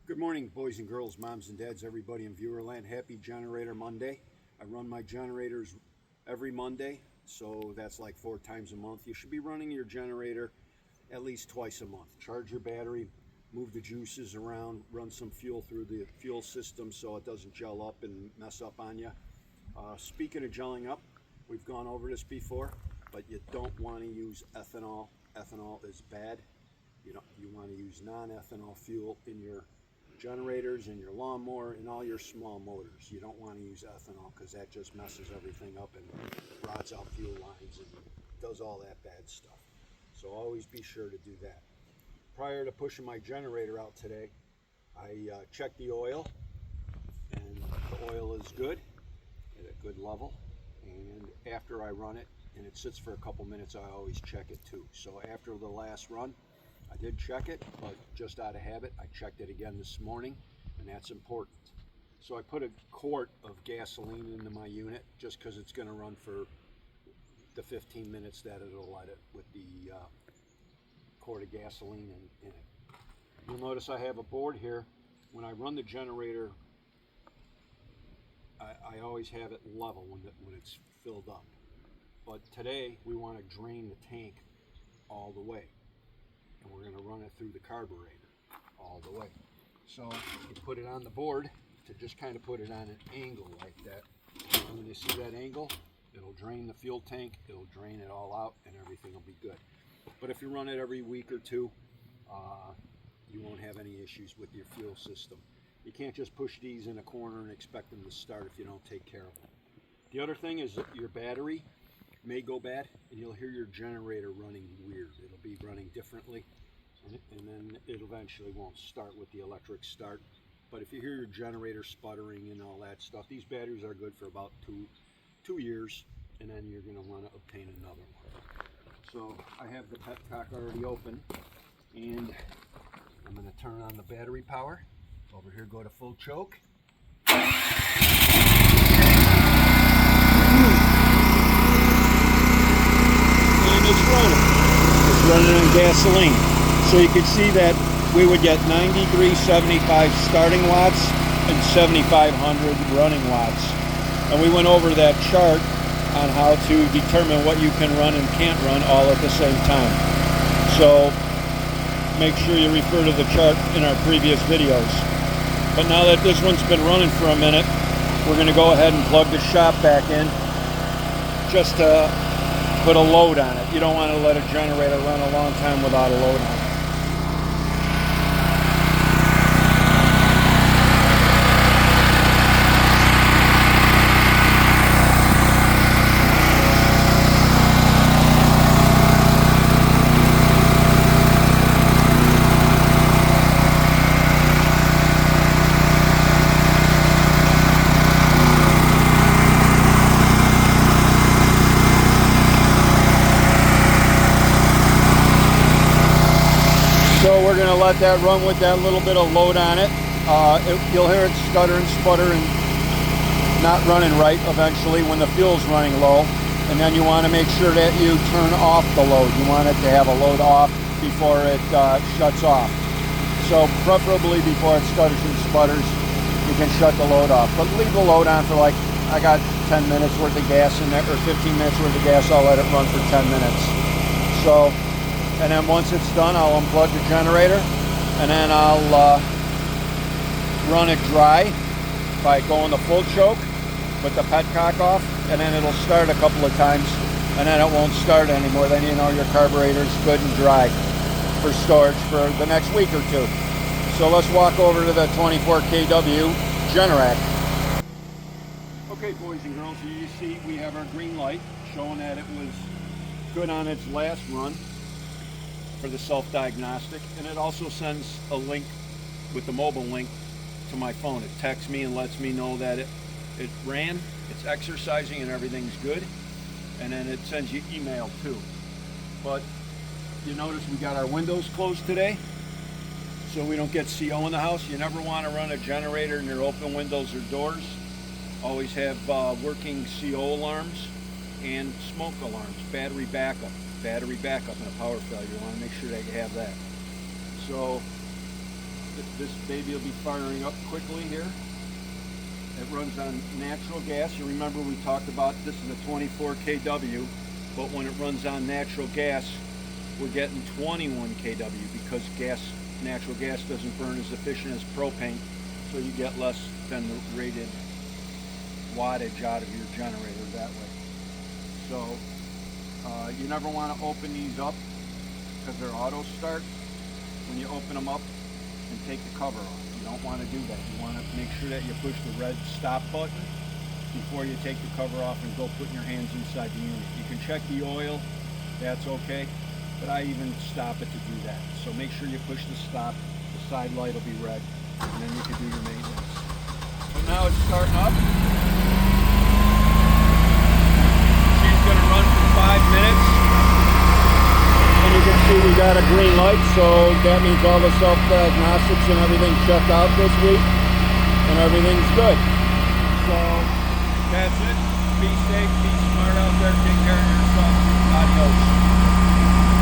Good morning, boys and girls, moms and dads, everybody in Viewerland. Happy Generator Monday. I run my generators every Monday, so that's like 4 times a month. You should be running your generator at least twice a month. Charge your battery, move the juices around, run some fuel through the fuel system so it doesn't gel up and mess up on you. Speaking of gelling up, we've gone over this before, but you don't want to use ethanol. Ethanol is bad. You want to use non-ethanol fuel in your generators and your lawnmower and all your small motors. You don't want to use ethanol because that just messes everything up and rots out fuel lines and does all that bad stuff. So always be sure to do that. Prior to pushing my generator out today, I checked the oil, and the oil is good at a good level. And after I run it, and it sits for a couple minutes, I always check it too. So after the last run, I did check it, but just out of habit, I checked it again this morning, and that's important. So I put a quart of gasoline into my unit just because it's going to run for the 15 minutes that it'll let it with the quart of gasoline in it. You'll notice I have a board here. When I run the generator, I always have it level when it's filled up. But today we want to drain the tank all the way, and we're going to run it through the carburetor all the way. So you put it on the board to just kind of put it on an angle like that. And when you see that angle, it'll drain the fuel tank, it'll drain it all out, and everything will be good. But if you run it every week or two, you won't have any issues with your fuel system. You can't just push these in a corner and expect them to start if you don't take care of them. The other thing is that your battery may go bad, and you'll hear your generator running weird. It'll be running differently, and then it eventually won't start with the electric start. But if you hear your generator sputtering and all that stuff, these batteries are good for about two years, and then you're going to want to obtain another one. So I have the petcock already open, and I'm going to turn on the battery power. Over here, go to full choke. It's running on gasoline. So you can see that we would get 9375 starting watts and 7500 running watts. And we went over that chart on how to determine what you can run and can't run all at the same time. So make sure you refer to the chart in our previous videos. But now that this one's been running for a minute, we're going to go ahead and plug the shop back in just to put a load on it. You don't want to let a generator run a long time without a load on it. So we're going to let that run with that little bit of load on it. You'll hear it stutter and sputter and not running right eventually when the fuel's running low. And then you want to make sure that you turn off the load. You want it to have a load off before it shuts off. So preferably before it stutters and sputters, you can shut the load off. But leave the load on for like, I got 10 minutes worth of gas in there, or 15 minutes worth of gas. I'll let it run for 10 minutes. So. And then once it's done, I'll unplug the generator, and then I'll run it dry by going to full choke, put the petcock off, and then it'll start a couple of times, and then it won't start anymore. Then you know your carburetor's good and dry for storage for the next week or two. So let's walk over to the 24 kW Generac. Okay, boys and girls, so you see we have our green light showing that it was good on its last run for the self-diagnostic, and it also sends a link with the mobile link to my phone. It texts me and lets me know that it ran, it's exercising, and everything's good, and then it sends you email too. But you notice we got our windows closed today so we don't get CO in the house. You never want to run a generator near open windows or doors. Always have working CO alarms and smoke alarms, battery backup in a power failure. You want to make sure that you have that. So This baby will be firing up quickly here. It runs on natural gas. You remember we talked about this is a 24 kW, but when it runs on natural gas, we're getting 21 kW because natural gas doesn't burn as efficient as propane, so you get less than the rated wattage out of your generator that way. So you never want to open these up because they're auto start. When you open them up and take the cover off, you don't want to do that. You want to make sure that you push the red stop button before you take the cover off and go putting your hands inside the unit. You can check the oil, that's okay, but I even stop it to do that. So make sure you push the stop, the side light will be red, and then you can do your maintenance. So now it's starting up. She's going to run for 5 minutes. And you can see we got a green light, so that means all the self-diagnostics and everything checked out this week, and everything's good. So that's it. Be safe, be smart out there, take care.